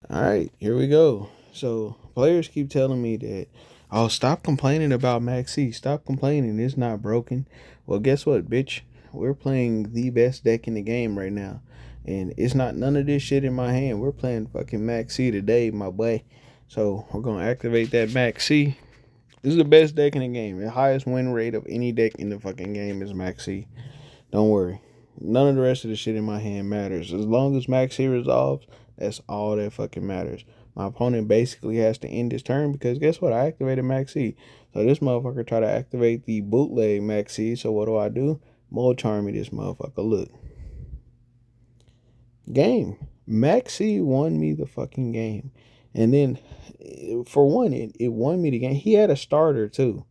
All right, here we go. So players keep telling me that, oh, stop complaining about Maxi. Stop complaining. It's not broken. Well, guess what, bitch? We're playing the best deck in the game right now. And it's not none of this shit in my hand. We're playing fucking Maxi today, my boy. So we're gonna activate that Maxi. This is the best deck in the game. The highest win rate of any deck in the fucking game is Maxi. Don't worry. None of the rest of the shit in my hand matters. As long as Maxi resolves, that's all that fucking matters. My opponent basically has to end his turn because guess what? I activated Maxi. So this motherfucker try to activate the bootleg Maxi. So what do? Mold charm me this motherfucker. Look. Game. Maxi won me the fucking game. And then for one, it won me the game. He had a starter too.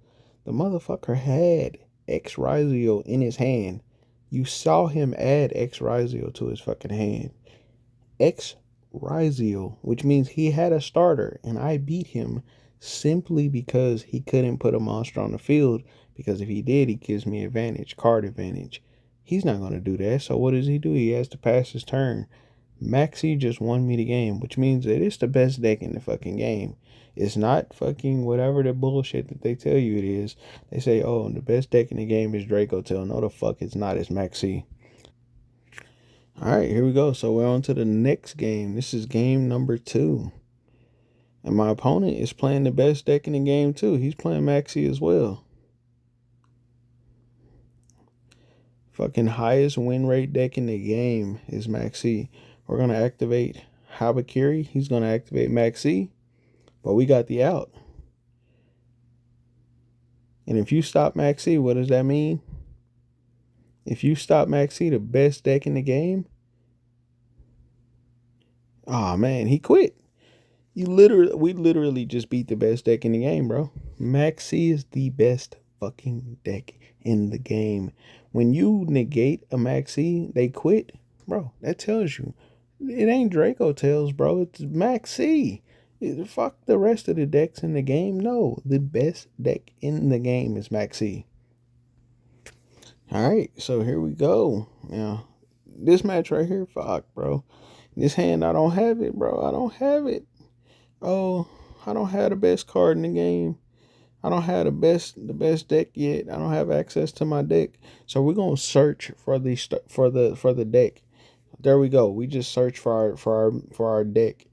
The motherfucker had X Rizio in his hand. You saw him add X Rizio to his fucking hand. X Rizio, which means he had a starter, and I beat him simply because he couldn't put a monster on the field. Because if he did, he gives me advantage, card advantage. He's not going to do that. So what does he do? He has to pass his turn. Maxi just won me the game, which means that it's the best deck in the fucking game. It's not fucking whatever the bullshit that they tell you it is. They say, oh, the best deck in the game is Draco Tail. No, the fuck it's not. It's Maxi. All right, here we go. So we're on to the next game. This is game number 2. And my opponent is playing the best deck in the game too. He's playing Maxi as well. Fucking highest win rate deck in the game is Maxi. We're going to activate Habakiri. He's going to activate Maxi. But we got the out. And if you stop Maxi, what does that mean? If you stop Maxi, the best deck in the game, oh man, he quit. We literally just beat the best deck in the game, bro. Maxi is the best fucking deck in the game. When you negate a Maxi, they quit, bro. That tells you it ain't Draco Tails, bro. It's Maxi. Fuck the rest of the decks in the game. No, the best deck in the game is Maxi. All right, so here we go. Now, this match right here, fuck, bro. This hand, I don't have it, bro. I don't have it. Oh, I don't have the best card in the game. I don't have the best deck yet. I don't have access to my deck. So we're gonna search for the deck. There we go. We just search for our deck.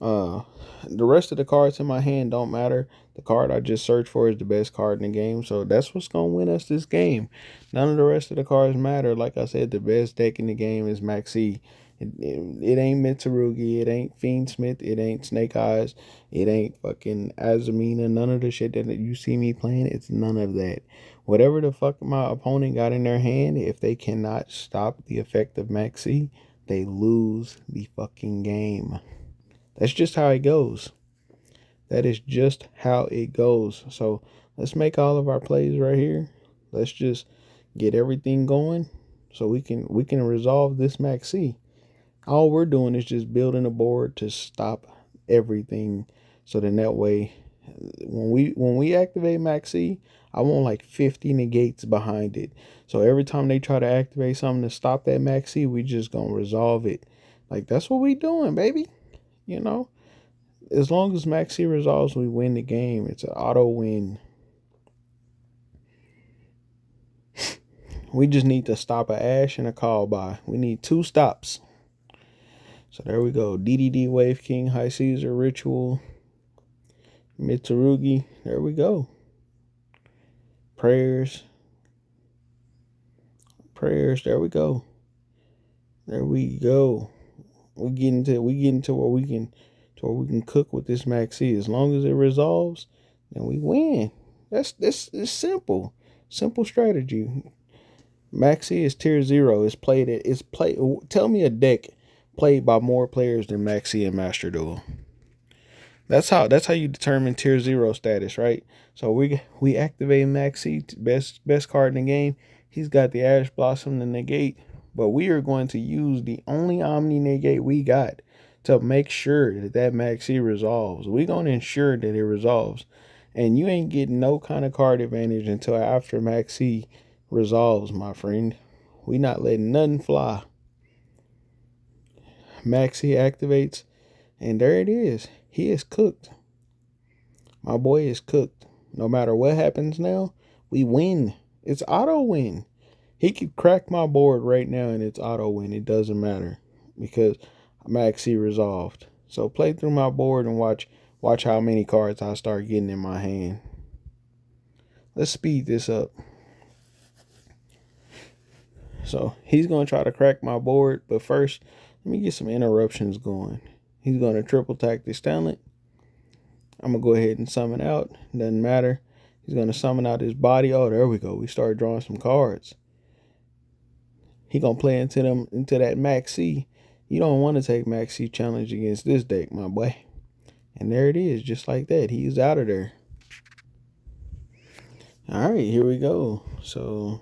Uh, the rest of the cards in my hand don't matter. The card I just searched for is the best card in the game, so that's what's gonna win us this game. None of the rest of the cards matter. Like I said, the best deck in the game is Maxi. It ain't Mitsurugi, it ain't Fiend Smith, it ain't Snake Eyes, it ain't fucking Azamina. None of the shit that you see me playing, it's none of that. Whatever the fuck my opponent got in their hand, if they cannot stop the effect of Maxi, they lose the fucking game. That's just how it goes. That is just how it goes. So let's make all of our plays right here. Let's just get everything going so we can resolve this Maxi. All we're doing is just building a board to stop everything. So then that way when we activate Maxi, I want like 50 negates behind it. So every time they try to activate something to stop that Maxi, we just gonna resolve it. Like that's what we doing, baby. You know, as long as Maxi resolves, we win the game. It's an auto win. We just need to stop a Ash and a call by. We need 2 stops. So there we go. DDD Wave King, High Caesar, Ritual, Mitsurugi. There we go. Prayers. There we go. There we go. We get into where we can cook with this Maxi. As long as it resolves, then we win. It's simple. Simple strategy. Maxi is tier 0. Tell me a deck played by more players than Maxi and Master Duel. That's how you determine tier 0 status, right? So we activate Maxi, best card in the game. He's got the Ash Blossom to negate, but we are going to use the only Omni negate we got to make sure that Maxi resolves. We're going to ensure that it resolves. And you ain't getting no kind of card advantage until after Maxi resolves, my friend. We not letting nothing fly. Maxi activates, And there it is. He is cooked. My boy is cooked. No matter what happens now, we win. It's auto win. He could crack my board right now and it's auto win. It doesn't matter because Max C resolved. So play through my board and watch how many cards I start getting in my hand. Let's speed this up. So he's gonna try to crack my board, but first let me get some interruptions going. He's gonna triple attack this talent. I'm gonna go ahead and summon out. Doesn't matter. He's gonna summon out his body. Oh, there we go. We started drawing some cards. He gonna play into that Max C. You don't want to take Max C challenge against this deck, my boy. And there it is, just like that. He's out of there. All right, here we go. So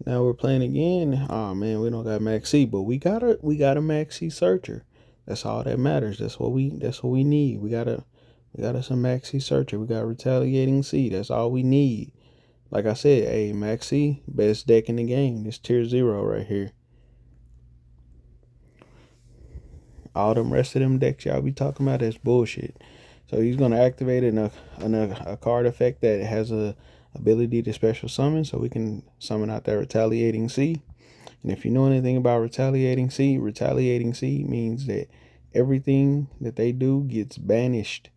now we're playing again. Oh man, we don't got Max C, but we got a Max C searcher. That's all that matters. That's what we need. We got us a Max C searcher. We got retaliating C. That's all we need. Like I said, hey, Max C, best deck in the game. This tier 0 right here. All them rest of them decks y'all be talking about, that's bullshit. So he's gonna activate a card effect that has a ability to special summon, so we can summon out that retaliating C. And if you know anything about retaliating C means that everything that they do gets banished.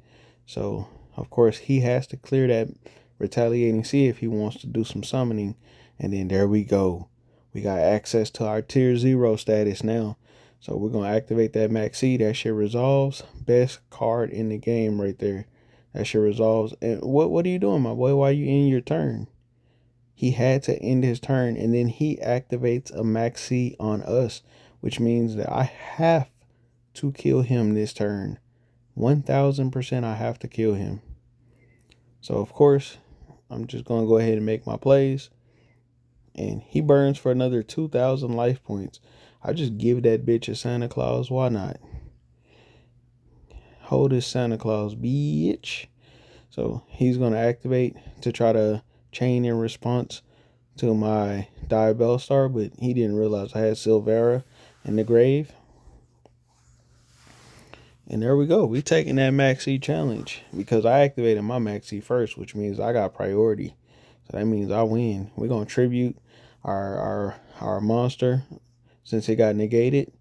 So of course he has to clear that retaliating C if he wants to do some summoning. And then there we go. We got access to our tier 0 status now. So we're going to activate that Max C. That shit resolves. Best card in the game right there. That shit resolves. And what are you doing, my boy? Why are you in your turn? He had to end his turn, and then he activates a Max C on us, which means that I have to kill him this turn. 1000% I have to kill him. So, of course, I'm just going to go ahead and make my plays. And he burns for another 2,000 life points. I just give that bitch a Santa Claus. Why not? Hold his Santa Claus, bitch. So he's going to activate to try to chain in response to my Diabell Star, but he didn't realize I had Silvera in the grave. And there we go. We taking that Max C challenge because I activated my Max C first, which means I got priority. So that means I win. We're going to tribute our monster. Since it got negated,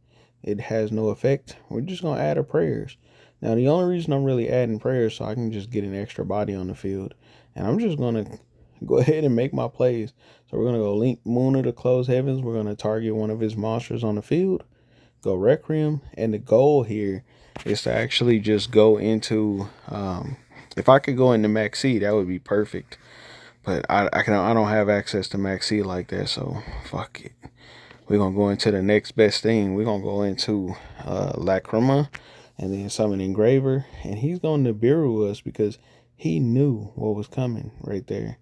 it has no effect. We're just going to add a prayers. Now, the only reason I'm really adding prayers so I can just get an extra body on the field. And I'm just going to go ahead and make my plays. So we're going to go link Mooner to close heavens. We're going to target one of his monsters on the field. Go Requiem. And the goal here is to actually just go into... if I could go into Max C, that would be perfect. But I don't have access to Max C like that, so fuck it. We're going to go into the next best thing. We're going to go into Lacrima and then summon Engraver. And he's going to Nibiru us because he knew what was coming right there.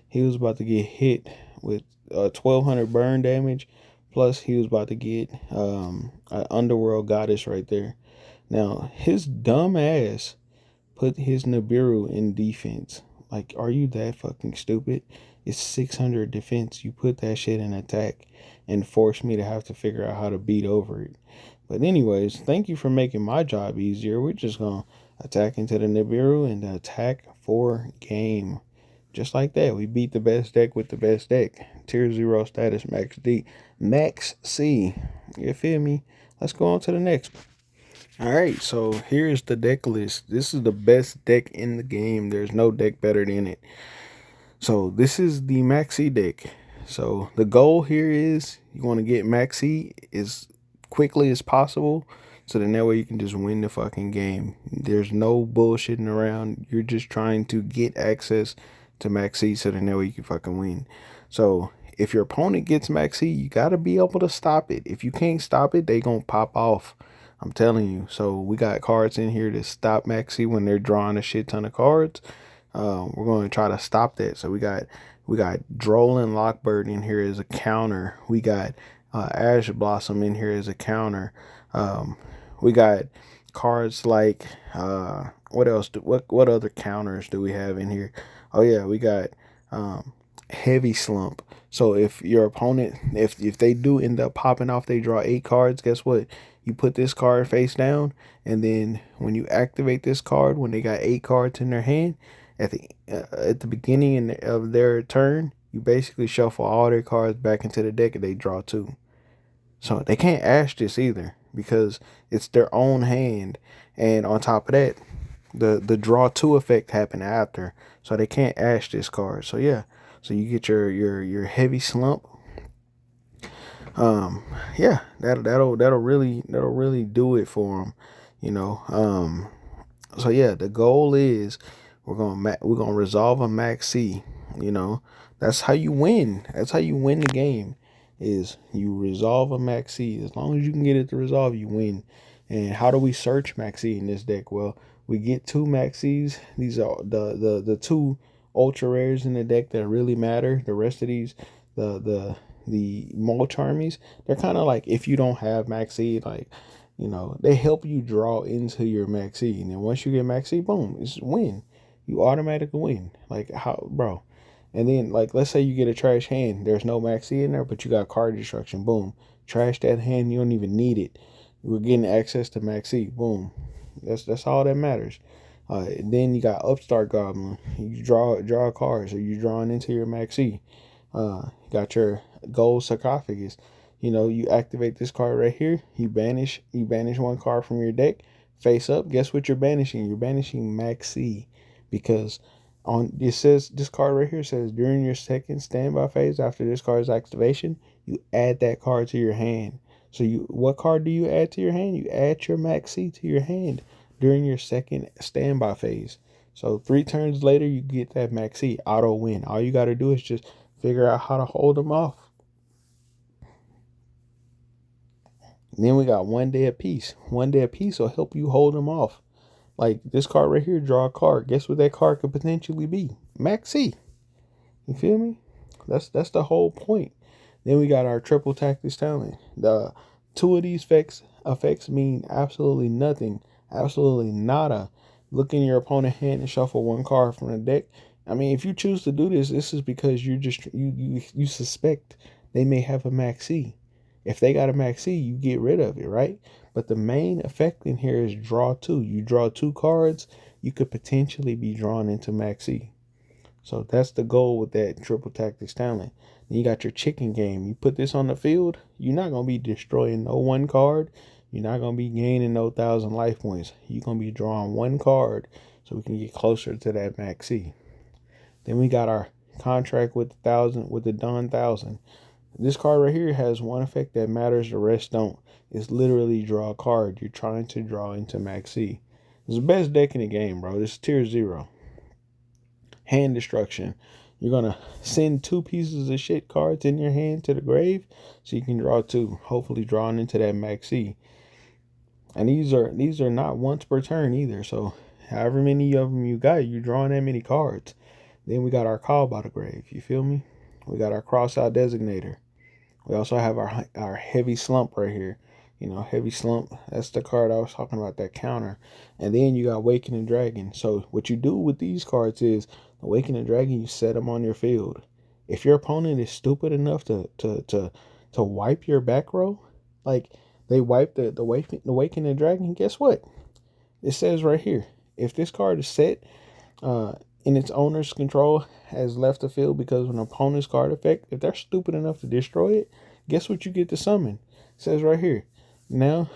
He was about to get hit with 1,200 burn damage. Plus, he was about to get an Underworld Goddess right there. Now, his dumb ass put his Nibiru in defense. Like, are you that fucking stupid? It's 600 defense. You put that shit in attack and force me to have to figure out how to beat over it. But anyways, thank you for making my job easier. We're just going to attack into the Nibiru and attack for game. Just like that. We beat the best deck with the best deck. Tier 0 status Max D. Max C. You feel me? Let's go on to the next one. Alright, so here's the deck list. This is the best deck in the game. There's no deck better than it. So this is the Max C deck. So the goal here is you want to get Max C as quickly as possible. So then that way you can just win the fucking game. There's no bullshitting around. You're just trying to get access to Max C so then that way you can fucking win. So if your opponent gets Max C, you got to be able to stop it. If you can't stop it, they going to pop off. I'm telling you. So we got cards in here to stop Max C when they're drawing a shit ton of cards. We're going to try to stop that. So we got Droll Lockbird in here as a counter. We got Ash Blossom in here as a counter. We got cards like what else? What other counters do we have in here? Oh yeah, we got Heavy Slump. So if your opponent, if they do end up popping off, they draw 8 cards. Guess what? You put this card face down, and then when you activate this card, when they got 8 cards in their hand, at the beginning of their turn, you basically shuffle all their cards back into the deck, and they draw 2. So they can't ash this either because it's their own hand, and on top of that, the draw 2 effect happened after, so they can't ash this card. So yeah, so you get your heavy slump. Yeah, that'll really do it for them, you know. So yeah, the goal is we're gonna resolve a max C. You know, that's how you win. That's how you win the game. Is you resolve a max C. As long as you can get it to resolve, you win. And how do we search max C in this deck? Well, we get 2 max Cs. These are the 2 ultra rares in the deck that really matter. The rest of these, the mulch armies, they're kind of like if you don't have max C, like, you know, they help you draw into your maxi, and then once you get maxi, boom, it's win. You automatically win. Like how, bro? And then like let's say you get a trash hand. There's no maxi in there, but you got card destruction. Boom, trash that hand. You don't even need it. We're getting access to maxi. Boom. That's all that matters. And then you got Upstart Goblin. You draw a card, so you're drawing into your maxi. You got your gold sarcophagus. You know, you activate this card right here. You banish 1 card from your deck. Face up. Guess what you're banishing? You're banishing Max C, because on it says this card right here says during your second standby phase after this card's activation, you add that card to your hand. So what card do you add to your hand? You add your Max C to your hand during your second standby phase. So 3 turns later, you get that Max C auto win. All you got to do is just figure out how to hold them off. Then we got 1 day of peace. 1 day of peace will help you hold them off. Like this card right here, draw a card. Guess what that card could potentially be? Max C. You feel me? That's the whole point. Then we got our triple tactics talent. The 2 of these effects mean absolutely nothing. Absolutely nada. Look in your opponent's hand and shuffle 1 card from the deck. I mean, if you choose to do this, this is because you suspect they may have a Max C. If they got a Max C, you get rid of it, right? But the main effect in here is draw 2. You draw 2 cards, you could potentially be drawn into Max C. So that's the goal with that triple tactics talent. Then you got your chicken game. You put this on the field, you're not going to be destroying no 1 card. You're not going to be gaining no 1,000 life points. You're going to be drawing 1 card so we can get closer to that Max C. Then we got our contract with the Don 1,000. This card right here has 1 effect that matters, the rest don't. It's literally draw a card. You're trying to draw into Max C. It's the best deck in the game, bro. This is tier 0. Hand destruction. You're going to send 2 pieces of shit cards in your hand to the grave so you can draw 2. Hopefully drawing into that Max C. And these are not once per turn either. So however many of them you got, you're drawing that many cards. Then we got our call by the grave. You feel me? We got our cross out designator. We also have our heavy slump right here. You know, heavy slump. That's the card I was talking about, that counter. And then you got Awakening Dragon. So what you do with these cards is Awakening Dragon, you set them on your field. If your opponent is stupid enough to wipe your back row, like they wipe the Awakening Dragon, guess what? It says right here, if this card is set in its owner's control, has left the field because of an opponent's card effect, if they're stupid enough to destroy it, guess what you get to summon? It says right here, now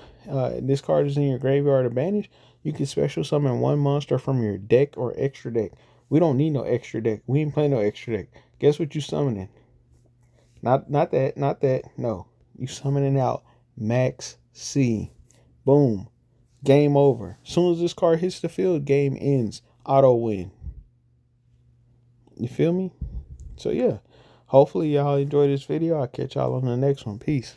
this card is in your graveyard or banish, you can special summon 1 monster from your deck or extra deck. We don't need no extra deck. We ain't playing no extra deck. Guess what you summoning? Not that. No. You summoning out Max C. Boom. Game over. As soon as this card hits the field, game ends. Auto win. You feel me? So yeah, hopefully y'all enjoy this video. I'll catch y'all on the next one. Peace.